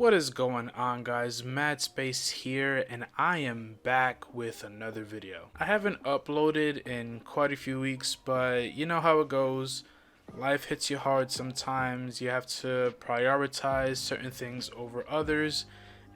What is going on, guys? Mad Space here, and I am back with another video. I haven't uploaded in quite a few weeks, but you know how it goes. Life hits you hard sometimes. You have to prioritize certain things over others,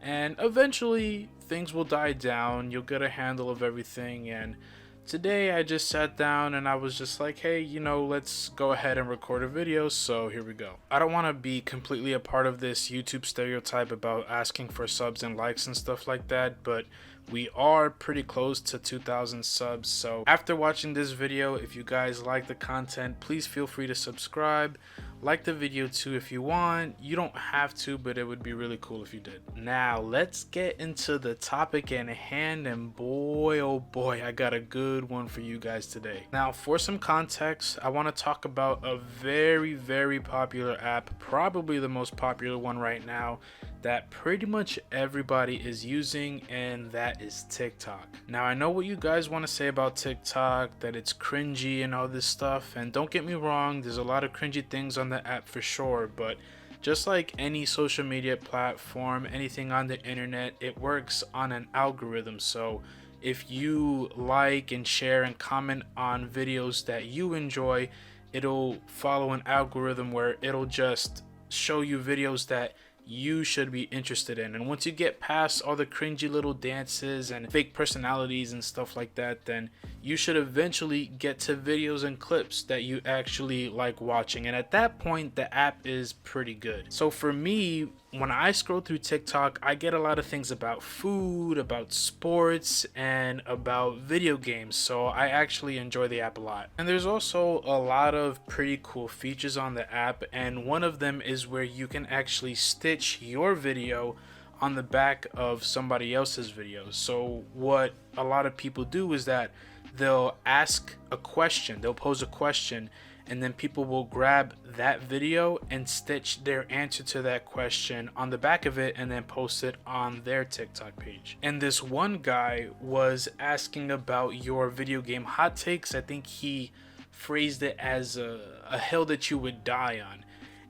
and eventually things will die down. You'll get a handle of everything, and today I just sat down and I was just like, hey, let's go ahead and record a video, so here we go. I don't want to be completely a part of this YouTube stereotype about asking for subs and likes and stuff like that, but we are pretty close to 2,000 subs, so after watching this video, if you guys like the content, please feel free to subscribe. Like the video too if you want. You don't have to, but it would be really cool if you did. Now let's get into the topic at hand, and boy oh boy, I got a good one for you guys today. Now for some context, I want to talk about a very popular app, probably the most popular one right now, that pretty much everybody is using, and that is TikTok. Now I know what you guys want to say about TikTok, that it's cringy and all this stuff, and don't get me wrong, there's a lot of cringy things on the app for sure, but just like any social media platform, anything on the internet, it works on an algorithm. So if you like and share and comment on videos that you enjoy, it'll follow an algorithm where it'll just show you videos that you should be interested in. And once you get past all the cringy little dances and fake personalities and stuff like that, then you should eventually get to videos and clips that you actually like watching, and at that point the app is pretty good. So for me, when I scroll through TikTok, I get a lot of things about food, about sports, and about video games, so I actually enjoy the app a lot. And there's also a lot of pretty cool features on the app, and one of them is where you can actually stitch your video on the back of somebody else's video. So what a lot of people do is that they'll ask a question, they'll pose a question, and then people will grab that video and stitch their answer to that question on the back of it and then post it on their TikTok page. And this one guy was asking about your video game hot takes. I think he phrased it as a hill that you would die on.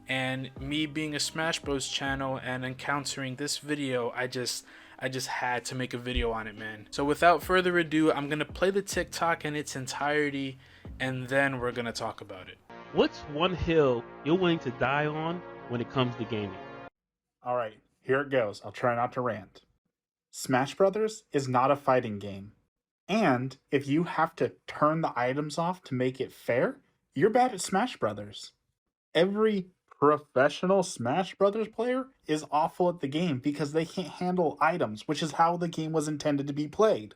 And me being a Smash Bros channel and encountering this video, I just had to make a video on it, man. So without further ado, I'm gonna play the TikTok in its entirety, and then we're gonna talk about it. What's one hill you're willing to die on when it comes to gaming? All right, here it goes. I'll try not to rant. Smash Brothers is not a fighting game. And if you have to turn the items off to make it fair, you're bad at Smash Brothers. Every professional Smash Brothers player is awful at the game because they can't handle items, which is how the game was intended to be played.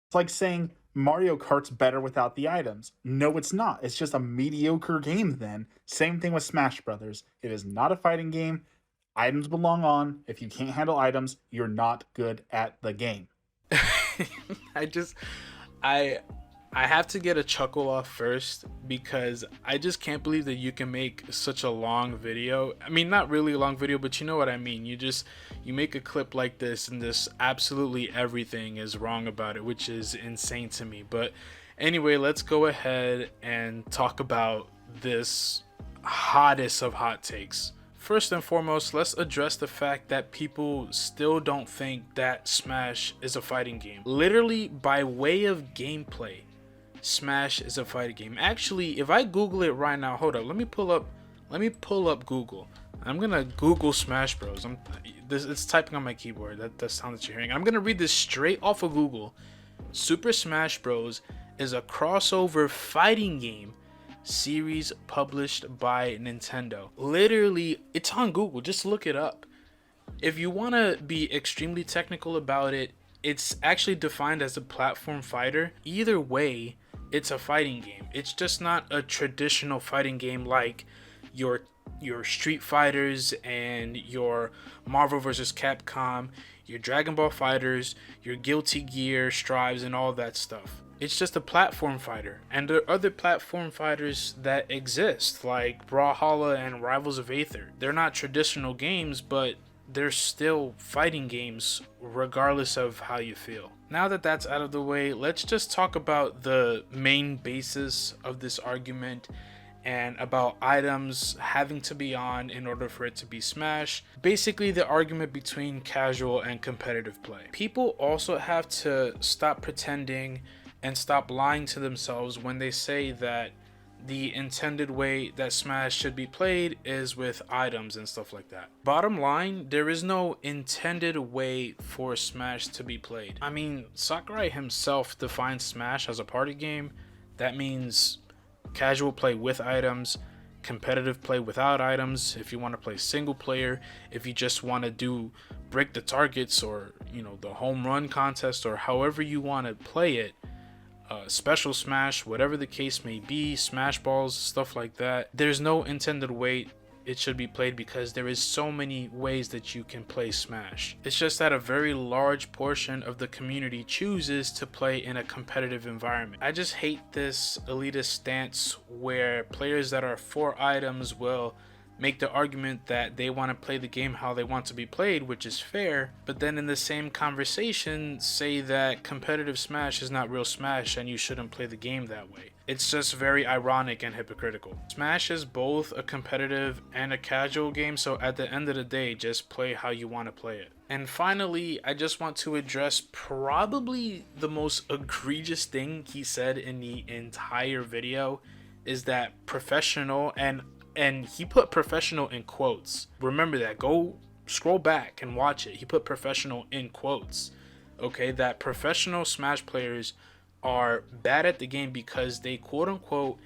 It's like saying Mario Kart's better without the items. No, it's not. It's just a mediocre game then. Same thing with Smash Brothers. It is not a fighting game. Items belong on. If you can't handle items, you're not good at the game. I have to get a chuckle off first, because I just can't believe that you can make such a long video. I mean, not really a long video, but you know what I mean. You make a clip like this and this absolutely everything is wrong about it, which is insane to me. But anyway, let's go ahead and talk about this hottest of hot takes. First and foremost, let's address the fact that people still don't think that Smash is a fighting game. Literally, by way of gameplay, Smash is a fighting game. Actually, if I Google it right now, hold up, let me pull up Google. I'm gonna Google Smash Bros. It's typing on my keyboard. That sound that you're hearing. I'm gonna read this straight off of Google. Super Smash Bros. Is a crossover fighting game series published by Nintendo. Literally, it's on Google. Just look it up. If you want to be extremely technical about it, it's actually defined as a platform fighter. Either way, it's a fighting game. It's just not a traditional fighting game like your Street Fighters and your Marvel vs. Capcom, your Dragon Ball Fighters, your Guilty Gear Strives, and all that stuff. It's just a platform fighter. And there are other platform fighters that exist, like Brawlhalla and Rivals of Aether. They're not traditional games, but they're still fighting games regardless of how you feel. Now that that's out of the way, let's just talk about the main basis of this argument, and about items having to be on in order for it to be Smash. Basically the argument between casual and competitive play. People also have to stop pretending and stop lying to themselves when they say that the intended way that Smash should be played is with items and stuff like that. Bottom line, there is no intended way for Smash to be played. I mean, Sakurai himself defines Smash as a party game. That means casual play with items, competitive play without items, if you want to play single player, if you just want to do break the targets or, you know, the home run contest, or however you want to play it. Special Smash, whatever the case may be, Smash Balls, stuff like that. There's no intended way it should be played because there is so many ways that you can play Smash. It's just that a very large portion of the community chooses to play in a competitive environment. I just hate this elitist stance where players that are for items will make the argument that they want to play the game how they want to be played, which is fair, but then in the same conversation say that competitive Smash is not real Smash and you shouldn't play the game that way. It's just very ironic and hypocritical. Smash is both a competitive and a casual game, so at the end of the day, just play how you want to play it. And finally, I just want to address probably the most egregious thing he said in the entire video is that professional, and he put professional in quotes. Remember that. Go scroll back and watch it. He put professional in quotes. Okay, that professional Smash players are bad at the game because they quote unquote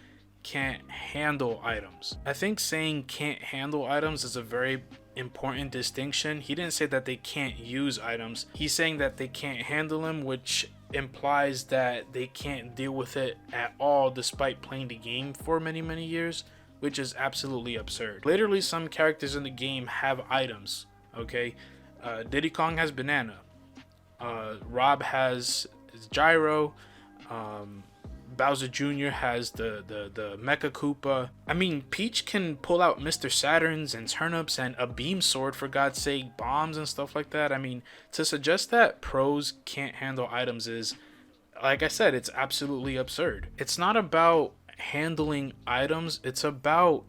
can't handle items. I think saying can't handle items is a very important distinction. He didn't say that they can't use items. He's saying that they can't handle them, which implies that they can't deal with it at all despite playing the game for many years, which is absolutely absurd. Literally, some characters in the game have items, okay? Diddy Kong has Banana. Rob has Gyro. Bowser Jr. has the Mecha Koopa. I mean, Peach can pull out Mr. Saturns and turnips and a beam sword, for God's sake, bombs and stuff like that. I mean, to suggest that pros can't handle items is, like I said, it's absolutely absurd. It's not about handling items, it's about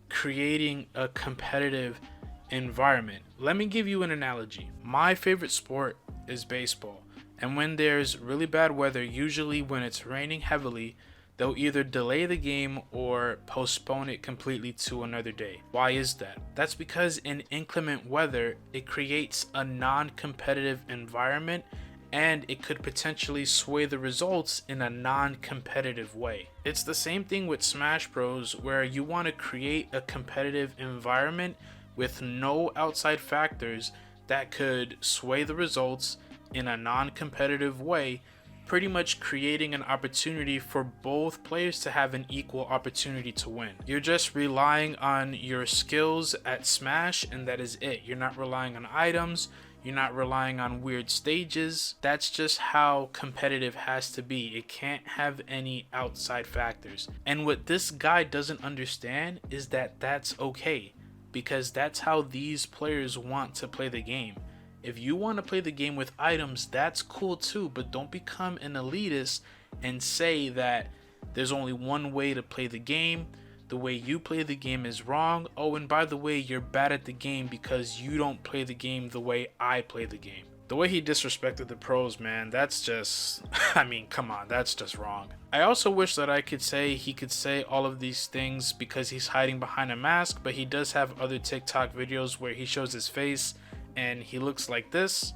creating a competitive environment. Let me give you an analogy. My favorite sport is baseball, and when there's really bad weather, usually when it's raining heavily, they'll either delay the game or postpone it completely to another day. Why is that? That's because in inclement weather, it creates a non-competitive environment, and it could potentially sway the results in a non-competitive way. It's the same thing with Smash Bros, where you want to create a competitive environment with no outside factors that could sway the results in a non-competitive way, pretty much creating an opportunity for both players to have an equal opportunity to win. You're just relying on your skills at Smash, and that is it. You're not relying on items. You're not relying on weird stages. That's just how competitive has to be. It can't have any outside factors. And what this guy doesn't understand is that that's okay, because that's how these players want to play the game. If you want to play the game with items, that's cool too, but don't become an elitist and say that there's only one way to play the game. The way you play the game is wrong. Oh, and by the way, you're bad at the game because you don't play the game the way I play the game. The way he disrespected the pros, man, that's just, I mean, come on, that's just wrong. I also wish that I could say he could say all of these things because he's hiding behind a mask, but he does have other TikTok videos where he shows his face and he looks like this.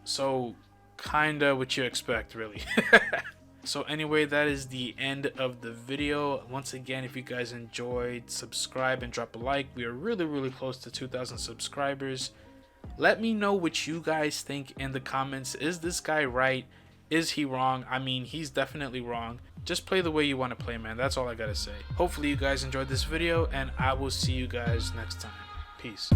So, kinda what you expect, really. So anyway, that is the end of the video. Once again, if you guys enjoyed, subscribe and drop a like. We are really close to 2,000 subscribers. Let me know what you guys think in the comments. Is this guy right? Is he wrong? I mean, he's definitely wrong. Just play the way you want to play, man. That's all I gotta say. Hopefully you guys enjoyed this video, and I will see you guys next time. Peace.